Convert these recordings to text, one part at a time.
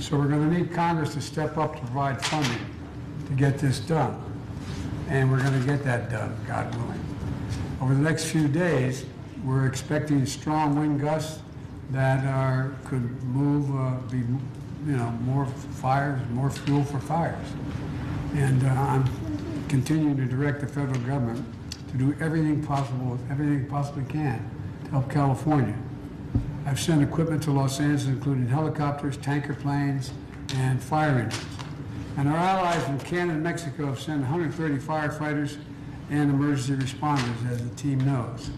So we're going to need Congress to step up to provide funding to get this done. And we're going to get that done, God willing. Over the next few days, we're expecting strong wind gusts that could move, more fires, more fuel for fires. And I'm continuing to direct the federal government to do everything possible, everything it possibly can to help California. I've sent equipment to Los Angeles, including helicopters, tanker planes, and fire engines. And our allies in Canada and Mexico have sent 130 firefighters and emergency responders, as the team knows.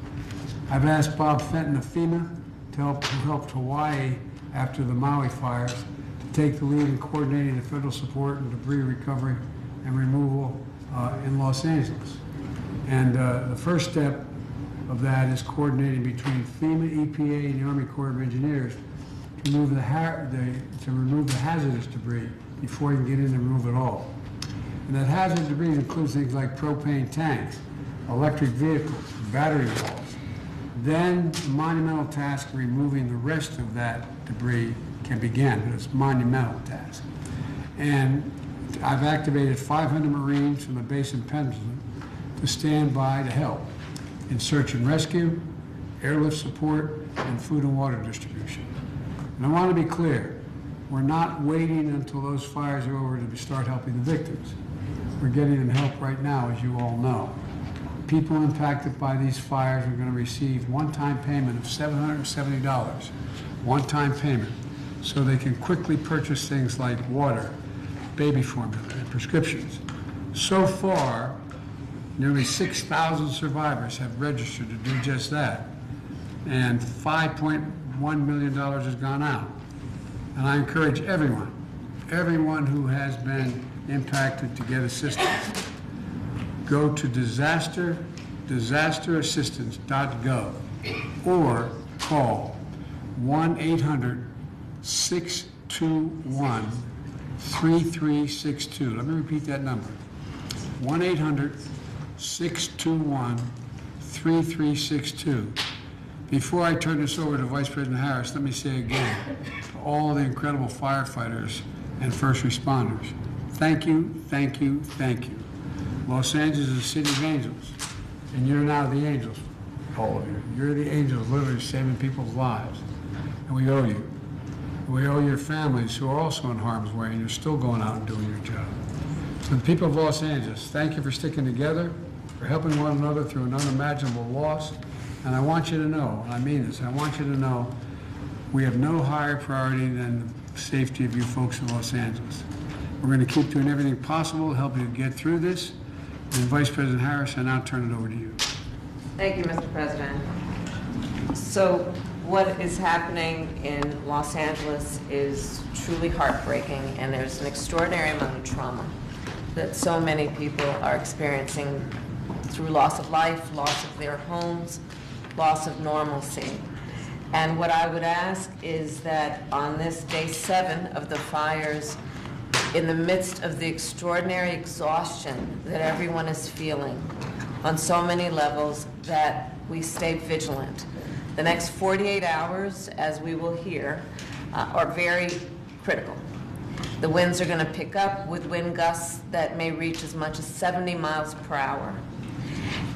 I've asked Bob Fenton of FEMA to help Hawaii after the Maui fires to take the lead in coordinating the federal support and debris recovery and removal in Los Angeles. And the first step of that is coordinating between FEMA, EPA, and the Army Corps of Engineers to remove the hazardous debris before you can get in and remove it all. And that hazardous debris includes things like propane tanks, electric vehicles, battery walls. Then the monumental task of removing the rest of that debris can begin. It's a monumental task. And I've activated 500 Marines from the base in Pendleton to stand by to help in search and rescue, airlift support, and food and water distribution. And I want to be clear, we're not waiting until those fires are over to start helping the victims. We're getting them help right now, as you all know. People impacted by these fires are going to receive one-time payment of $770, one-time payment, so they can quickly purchase things like water, baby formula, and prescriptions. So far, nearly 6,000 survivors have registered to do just that, and $5.1 million has gone out. And I encourage everyone who has been impacted to get assistance. Go to disasterassistance.gov or call 1-800-621-3362. Let me repeat that number. 1-800-621-3362. Before I turn this over to Vice President Harris, let me say again to all the incredible firefighters and first responders, thank you, thank you, thank you. Los Angeles is a city of angels, and you're now the angels, all of you. You're the angels literally saving people's lives, and we owe you. We owe your families who are also in harm's way, and you're still going out and doing your job. To the people of Los Angeles, thank you for sticking together, for helping one another through an unimaginable loss. And I want you to know, and I mean this, I want you to know we have no higher priority than the safety of you folks in Los Angeles. We're going to keep doing everything possible to help you get through this. And Vice President Harris, I now turn it over to you. Thank you, Mr. President. So what is happening in Los Angeles is truly heartbreaking, and there's an extraordinary amount of trauma that so many people are experiencing through loss of life, loss of their homes, loss of normalcy. And what I would ask is that on this day 7 of the fires, in the midst of the extraordinary exhaustion that everyone is feeling on so many levels, that we stay vigilant. The next 48 hours, as we will hear, are very critical. The winds are going to pick up with wind gusts that may reach as much as 70 miles per hour.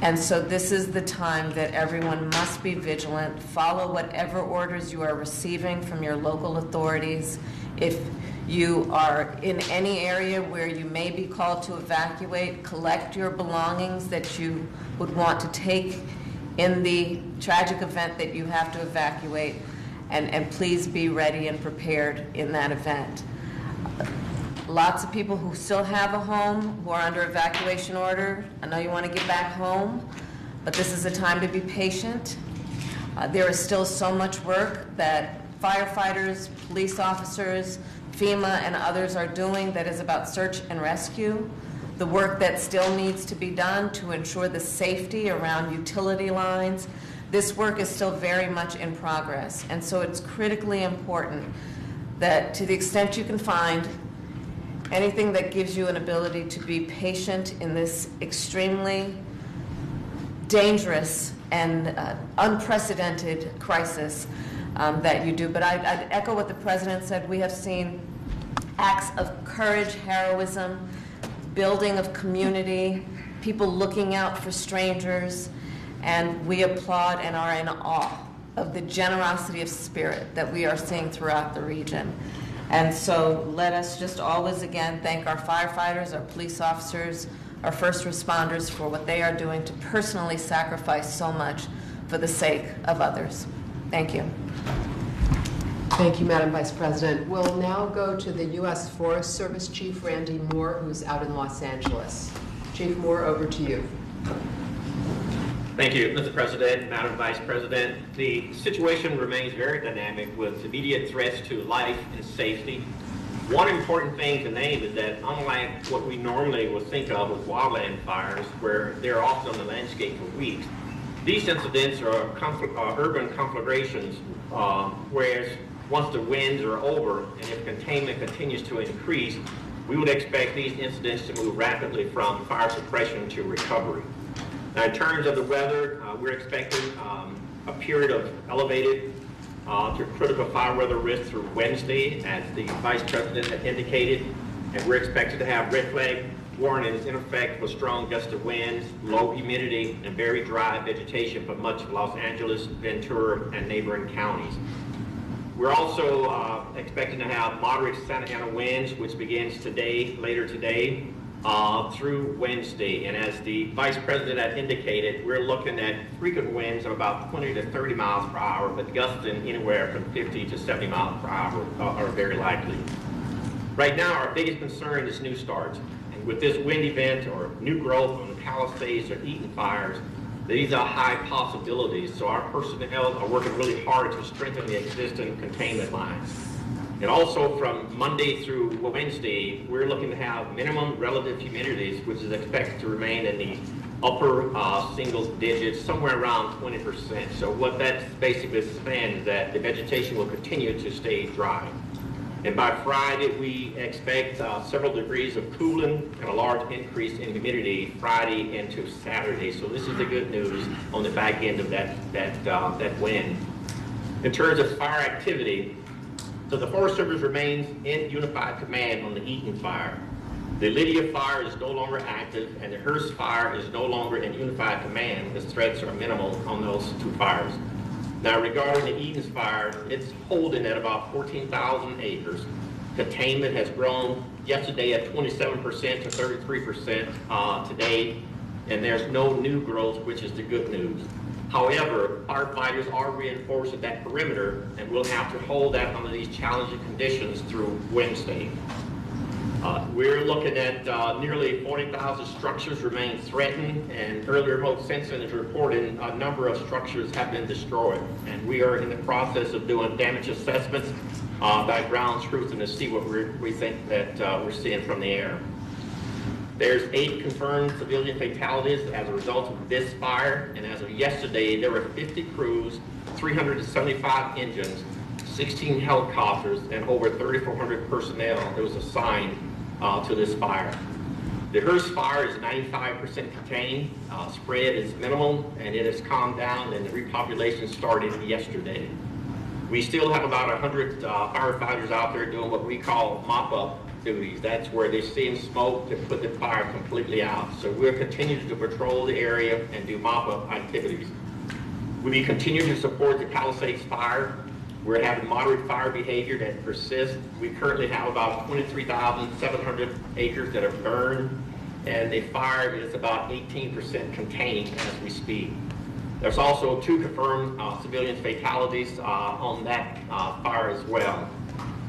And so this is the time that everyone must be vigilant, follow whatever orders you are receiving from your local authorities. If you are in any area where you may be called to evacuate, collect your belongings that you would want to take in the tragic event that you have to evacuate, and please be ready and prepared in that event. Lots of people who still have a home, who are under evacuation order, I know you want to get back home, but this is a time to be patient. There is still so much work that firefighters, police officers, FEMA, and others are doing that is about search and rescue. The work that still needs to be done to ensure the safety around utility lines. This work is still very much in progress, and so it's critically important that, to the extent you can find, anything that gives you an ability to be patient in this extremely dangerous and unprecedented crisis, that you do. But I'd echo what the President said. We have seen acts of courage, heroism, building of community, people looking out for strangers, and we applaud and are in awe of the generosity of spirit that we are seeing throughout the region. And so let us just always again thank our firefighters, our police officers, our first responders for what they are doing to personally sacrifice so much for the sake of others. Thank you. Thank you, Madam Vice President. We'll now go to the U.S. Forest Service Chief Randy Moore, who's out in Los Angeles. Chief Moore, over to you. Thank you, Mr. President, Madam Vice President. The situation remains very dynamic with immediate threats to life and safety. One important thing to name is that unlike what we normally would think of with wildland fires, where they're often on the landscape for weeks, these incidents are urban conflagrations, whereas once the winds are over and if containment continues to increase, we would expect these incidents to move rapidly from fire suppression to recovery. Now, in terms of the weather, we're expecting a period of elevated to critical fire weather risk through Wednesday, as the Vice President had indicated, and we're expected to have red flag warnings in effect for strong gust of winds, low humidity, and very dry vegetation for much of Los Angeles, Ventura, and neighboring counties. We're also expecting to have moderate Santa Ana winds, which begins today, later today, through Wednesday. And as the Vice President had indicated, we're looking at frequent winds of about 20 to 30 miles per hour, but gusting anywhere from 50 to 70 miles per hour are very likely. Right now, our biggest concern is new starts. And with this wind event or new growth on the Palisades or Eaton fires, these are high possibilities. So our personnel are working really hard to strengthen the existing containment lines. And also from Monday through Wednesday, we're looking to have minimum relative humidities, which is expected to remain in the upper single digits, somewhere around 20%. So what that's basically saying is that the vegetation will continue to stay dry. And by Friday, we expect several degrees of cooling and a large increase in humidity Friday into Saturday. So this is the good news on the back end of that wind. In terms of fire activity, so the Forest Service remains in unified command on the Eaton fire. The Lydia fire is no longer active, and the Hearst fire is no longer in unified command. The threats are minimal on those two fires. Now, regarding the Eaton's fire, it's holding at about 14,000 acres. Containment has grown yesterday at 27% to 33% today, and there's no new growth, which is the good news. However, firefighters are reinforcing that perimeter, and we'll have to hold that under these challenging conditions through Wednesday. We're looking at nearly 40,000 structures remain threatened, and earlier remote sensing is reporting a number of structures have been destroyed. And we are in the process of doing damage assessments by ground truthing to see what we think that we're seeing from the air. There's 8 confirmed civilian fatalities as a result of this fire, and as of yesterday, there were 50 crews, 375 engines, 16 helicopters, and over 3,400 personnel that was assigned to this fire. The Hearst fire is 95% contained, spread is minimal, and it has calmed down, and the repopulation started yesterday. We still have about 100 firefighters out there doing what we call mop-up duties. That's where they see smoke to put the fire completely out. So we'll continue to patrol the area and do mop-up activities. We continue to support the Palisades fire. We're having moderate fire behavior that persists. We currently have about 23,700 acres that are burned, and the fire is about 18% contained as we speak. There's also 2 confirmed civilian fatalities on that fire as well.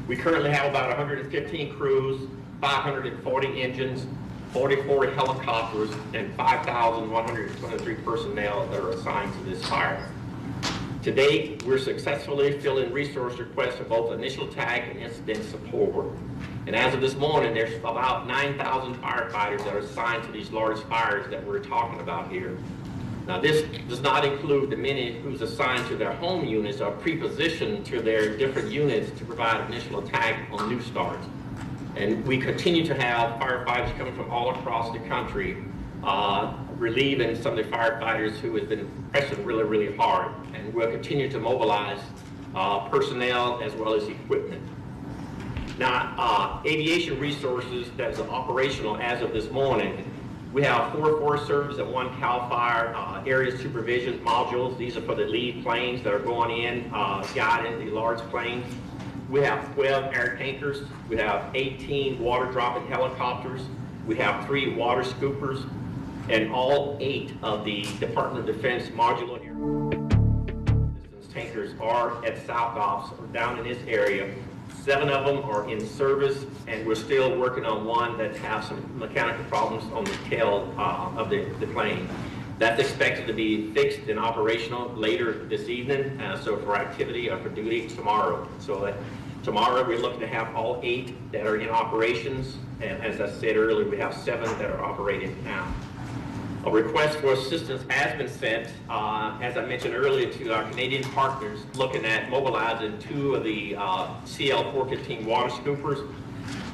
We currently have about 115 crews, 540 engines, 44 helicopters, and 5,123 personnel that are assigned to this fire. To date, we're successfully filling resource requests for both initial attack and incident support. And as of this morning, there's about 9,000 firefighters that are assigned to these large fires that we're talking about here. Now, this does not include the many who's assigned to their home units or pre-positioned to their different units to provide initial attack on new starts. And we continue to have firefighters coming from all across the country, relieving some of the firefighters who have been pressing really, really hard. And we'll continue to mobilize personnel as well as equipment. Now, aviation resources that is operational as of this morning, we have 4 Forest Service and 1 CAL FIRE area supervision modules. These are for the lead planes that are going in, guiding the large planes. We have 12 air tankers. We have 18 water dropping helicopters. We have 3 water scoopers, and all 8 of the Department of Defense modular tankers are at South Ops or down in this area. 7 of them are in service, and we're still working on 1 that has some mechanical problems on the tail of the plane. That's expected to be fixed and operational later this evening, so for activity or for duty tomorrow. So tomorrow we're looking to have all 8 that are in operations, and as I said earlier, we have 7 that are operating now. A request for assistance has been sent, as I mentioned earlier, to our Canadian partners, looking at mobilizing 2 of the CL-415 water scoopers.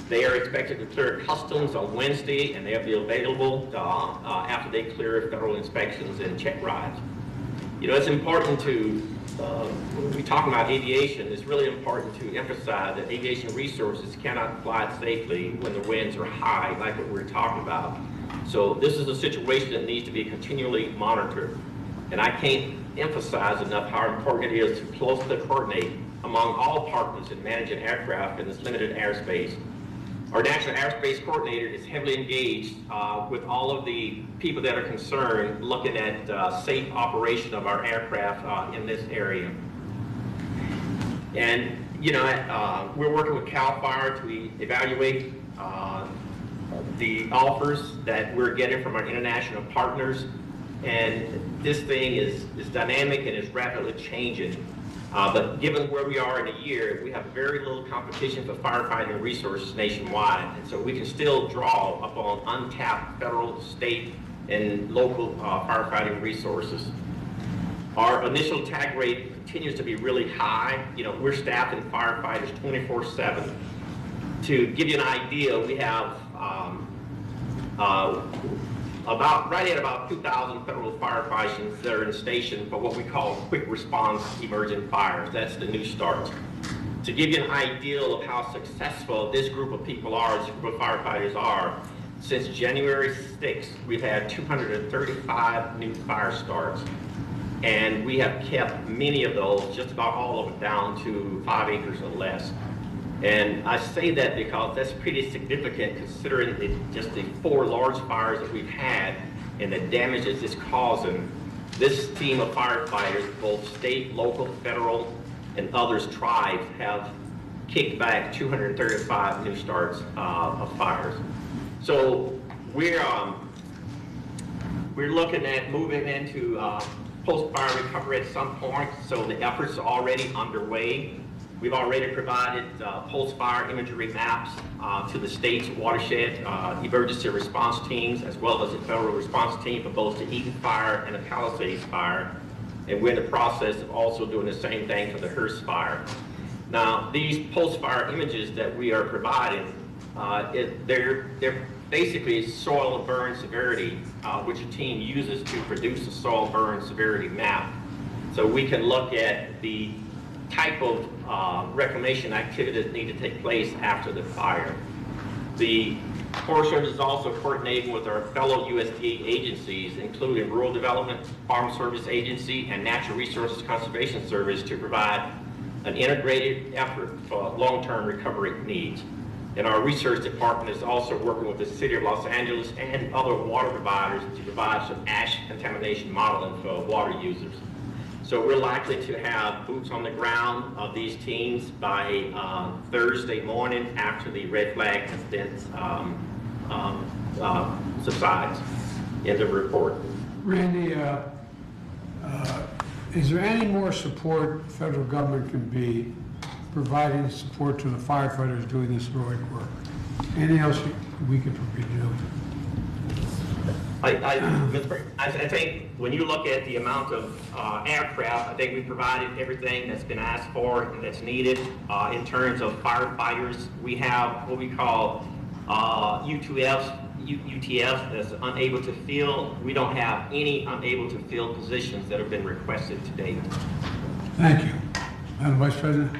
They are expected to clear customs on Wednesday, and they'll be available after they clear federal inspections and check rides. You know, it's important to, when we talk about aviation, it's really important to emphasize that aviation resources cannot fly safely when the winds are high, like what we're talking about. So this is a situation that needs to be continually monitored. And I can't emphasize enough how important it is to closely coordinate among all partners in managing aircraft in this limited airspace. Our National Airspace Coordinator is heavily engaged with all of the people that are concerned, looking at safe operation of our aircraft in this area. And, you know, we're working with CAL FIRE to evaluate the offers that we're getting from our international partners, and this thing is dynamic and is rapidly changing. But given where we are in a year, we have very little competition for firefighting resources nationwide, and so we can still draw upon untapped federal, state, and local firefighting resources. Our initial attack rate continues to be really high. You know, we're staffing firefighters 24/7. To give you an idea, we have right at about 2,000 federal firefighters that are in station for what we call quick response emergent fires. That's the new starts. To give you an idea of how successful this group of people are, this group of firefighters are, since January 6th, we've had 235 new fire starts. And we have kept many of those, just about all of them, down to 5 acres or less. And I say that because that's pretty significant considering just the 4 large fires that we've had and the damages it's causing. This team of firefighters, both state, local, federal, and others tribes, have kicked back 235 new starts of fires. So we're looking at moving into post-fire recovery at some point, so the efforts are already underway. We've already provided post-fire imagery maps to the state's watershed emergency response teams, as well as the federal response team for both the Eaton fire and the Palisades fire. And we're in the process of also doing the same thing for the Hearst fire. Now, these post-fire images that we are providing, they're basically soil burn severity, which a team uses to produce a soil burn severity map. So we can look at the type of reclamation activities that need to take place after the fire. The Forest Service is also coordinating with our fellow USDA agencies, including Rural Development, Farm Service Agency, and Natural Resources Conservation Service, to provide an integrated effort for long-term recovery needs. And our research department is also working with the City of Los Angeles and other water providers to provide some ash contamination modeling for water users. So we're likely to have boots on the ground of these teams by Thursday morning after the red flag incident subsides. End of report. Randy, is there any more support the federal government can be providing support to the firefighters doing this heroic work? Anything else we could do? I think when you look at the amount of aircraft, I think we provided everything that's been asked for and that's needed. In terms of firefighters, we have what we call UTFs that's unable to fill. We don't have any unable to fill positions that have been requested to date. Thank you. Madam Vice President?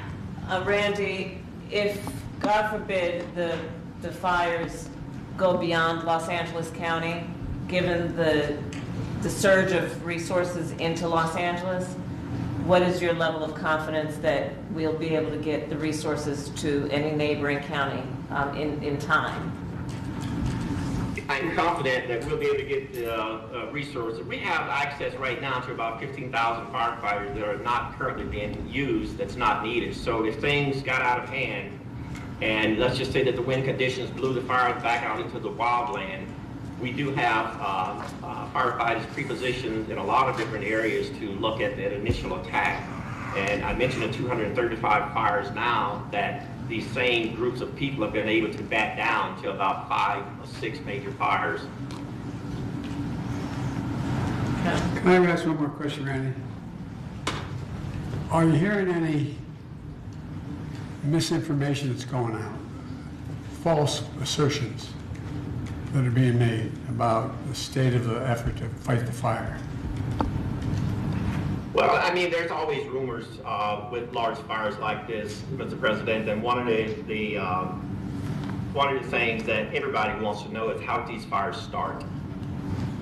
Randy, if God forbid, the fires go beyond Los Angeles County, given the surge of resources into Los Angeles, what is your level of confidence that we'll be able to get the resources to any neighboring county in time? I'm confident that we'll be able to get the resources. We have access right now to about 15,000 firefighters that are not currently being used, that's not needed. So if things got out of hand, and let's just say that the wind conditions blew the fires back out into the wildland, we do have firefighters pre-positioned in a lot of different areas to look at that initial attack. And I mentioned the 235 fires now that these same groups of people have been able to bat down to about 5 or 6 major fires. Can I ask one more question, Randy? Are you hearing any misinformation that's going out? False assertions that are being made about the state of the effort to fight the fire? Well, I mean, there's always rumors with large fires like this, Mr. President, and one of the things that everybody wants to know is how these fires start.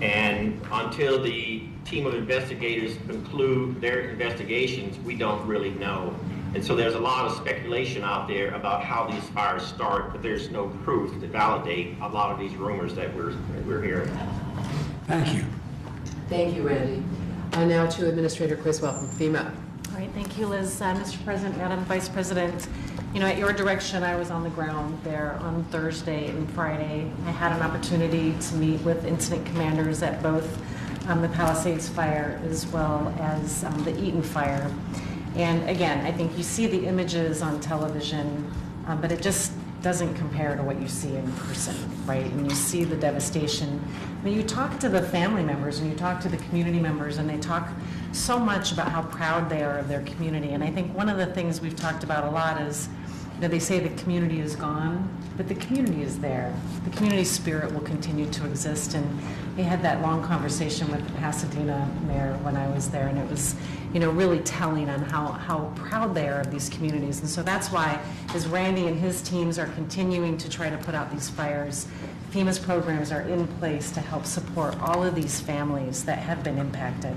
And until the team of investigators conclude their investigations, we don't really know. And so there's a lot of speculation out there about how these fires start, but there's no proof to validate a lot of these rumors that we're hearing. Thank you. Thank you, Randy. Now to Administrator Criswell from FEMA. All right, thank you, Liz. Mr. President, Madam Vice President, you know, at your direction, I was on the ground there on Thursday and Friday. I had an opportunity to meet with incident commanders at both the Palisades fire as well as the Eaton fire. And again, I think you see the images on television, but it just doesn't compare to what you see in person, right? And you see the devastation. I mean, you talk to the family members and you talk to the community members, and they talk so much about how proud they are of their community. And I think one of the things we've talked about a lot is, you know, they say the community is gone, but the community is there. The community spirit will continue to exist. And we had that long conversation with the Pasadena mayor when I was there, and it was, you know, really telling on how proud they are of these communities. And so that's why, as Randy and his teams are continuing to try to put out these fires, FEMA's programs are in place to help support all of these families that have been impacted.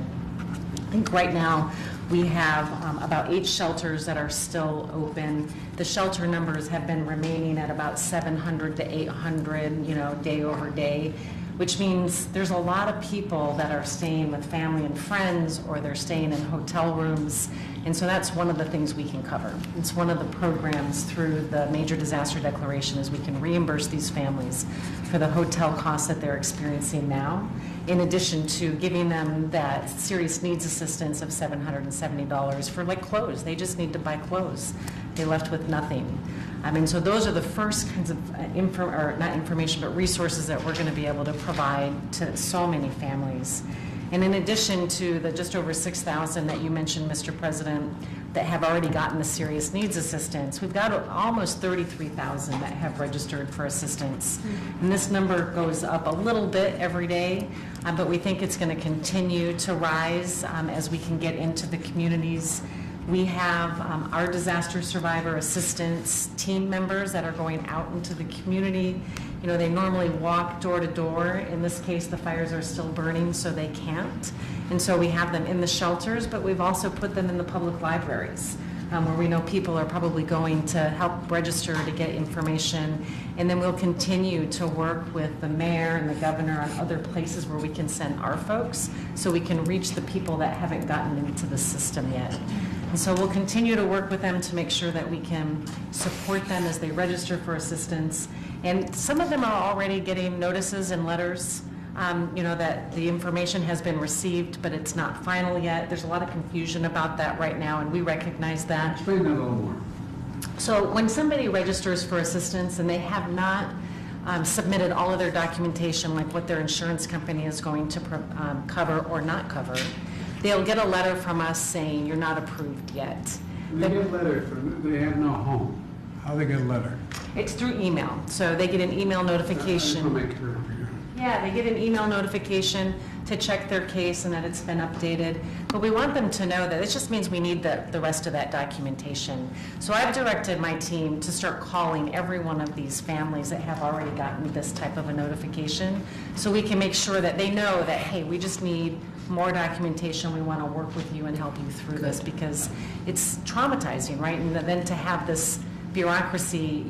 I think right now we have about 8 shelters that are still open. The shelter numbers have been remaining at about 700 to 800, you know, day over day, which means there's a lot of people that are staying with family and friends, or they're staying in hotel rooms. And so that's one of the things we can cover. It's one of the programs through the Major Disaster Declaration, is we can reimburse these families for the hotel costs that they're experiencing now, in addition to giving them that serious needs assistance of $770 for like clothes. They just need to buy clothes. They left with nothing. And so those are the first kinds of resources that we're going to be able to provide to so many families. And in addition to the just over 6,000 that you mentioned, Mr. President, that have already gotten the serious needs assistance, we've got almost 33,000 that have registered for assistance. And this number goes up a little bit every day, but we think it's going to continue to rise as we can get into the communities. We have our disaster survivor assistance team members that are going out into the community. You know, they normally walk door to door. In this case, the fires are still burning, so they can't. And so we have them in the shelters, but we've also put them in the public libraries, where we know people are probably going to help register to get information. And then we'll continue to work with the mayor and the governor on other places where we can send our folks, so we can reach the people that haven't gotten into the system yet. And so we'll continue to work with them to make sure that we can support them as they register for assistance. And some of them are already getting notices and letters, you know, that the information has been received, but it's not final yet. There's a lot of confusion about that right now, and we recognize that. Explain that a little more. So when somebody registers for assistance and they have not submitted all of their documentation, like what their insurance company is going to cover or not cover, they'll get a letter from us saying you're not approved yet. They get a letter from, they have no home. How do they get a letter? It's through email. So they get an email notification. I just want to make sure. Yeah, Yeah, they get an email notification to check their case and that it's been updated. But we want them to know that it just means we need the rest of that documentation. So I've directed my team to start calling every one of these families that have already gotten this type of a notification, so we can make sure that they know that, hey, we just need more documentation. We want to work with you and help you through this, because it's traumatizing, right? And then to have this bureaucracy,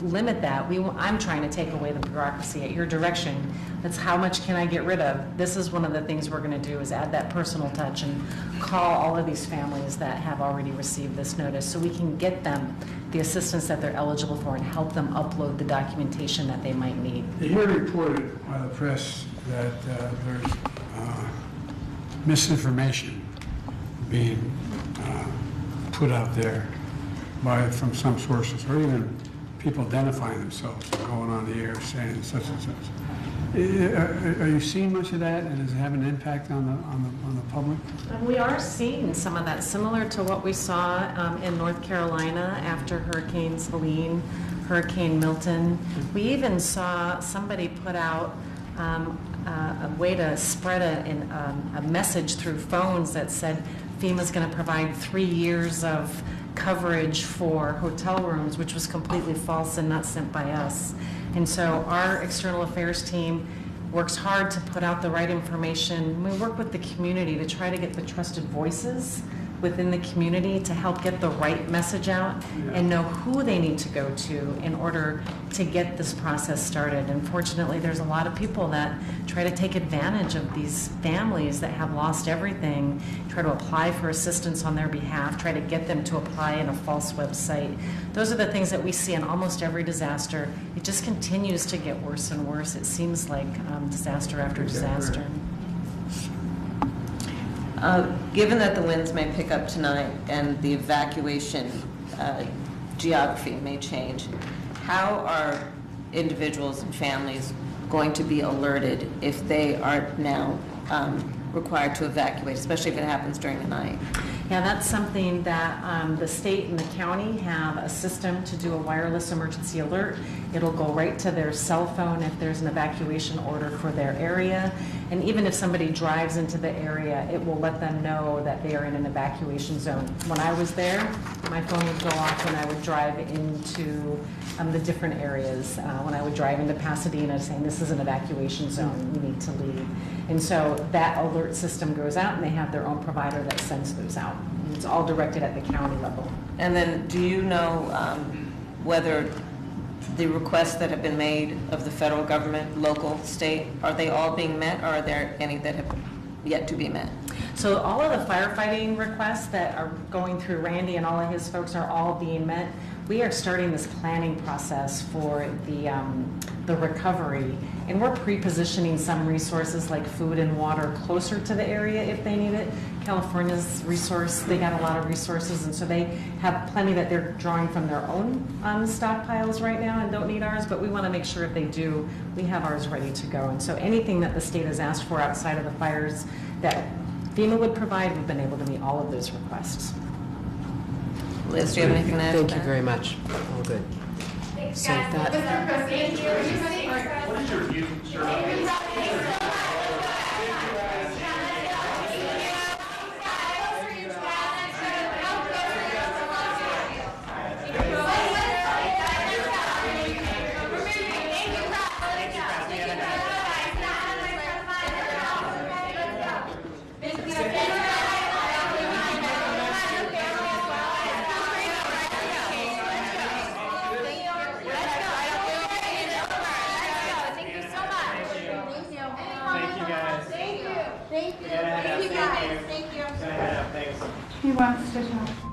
limit that. I'm trying to take away the bureaucracy at your direction. That's how much can I get rid of? This is one of the things we're going to do, is add that personal touch and call all of these families that have already received this notice, so we can get them the assistance that they're eligible for and help them upload the documentation that they might need. You hear reported by the press that there's misinformation being put out there from some sources, or even people identifying themselves and going on the air saying such and such. Are you seeing much of that, and does it have an impact on the public? We are seeing some of that, similar to what we saw in North Carolina after Hurricanes Helene, Hurricane Milton. We even saw somebody put out a way to spread a message through phones that said FEMA's going to provide 3 years of coverage for hotel rooms, which was completely false and not sent by us. And so our external affairs team works hard to put out the right information. We work with the community to try to get the trusted voices within the community to help get the right message out and know who they need to go to in order to get this process started. Unfortunately, there's a lot of people that try to take advantage of these families that have lost everything, try to apply for assistance on their behalf, try to get them to apply in a false website. Those are the things that we see in almost every disaster. It just continues to get worse and worse. It seems like disaster after disaster. Given that the winds may pick up tonight and the evacuation geography may change, how are individuals and families going to be alerted if they are now required to evacuate, especially if it happens during the night? Yeah, that's something that the state and the county have a system to do a wireless emergency alert. It'll go right to their cell phone if there's an evacuation order for their area. And even if somebody drives into the area, it will let them know that they are in an evacuation zone. When I was there, my phone would go off when I would drive into the different areas. When I would drive into Pasadena saying, this is an evacuation zone, you need to leave. And so that alert system goes out, and they have their own provider that sends those out. And it's all directed at the county level. And then do you know whether the requests that have been made of the federal government, local, state, are they all being met, or are there any that have yet to be met? So all of the firefighting requests that are going through Randy and all of his folks are all being met. We are starting this planning process for the recovery, and we're pre-positioning some resources like food and water closer to the area if they need it. California's resource, they got a lot of resources, and so they have plenty that they're drawing from their own stockpiles right now and don't need ours, but we want to make sure if they do, we have ours ready to go. And so anything that the state has asked for outside of the fires that FEMA would provide, we've been able to meet all of those requests. Liz, do you have anything to add to that? Thank you very much. All good. Thanks, So guys. that- Mr. President, What is your view, sir? Thank you. Thank you guys. Thank you. Thanks. He wants to talk.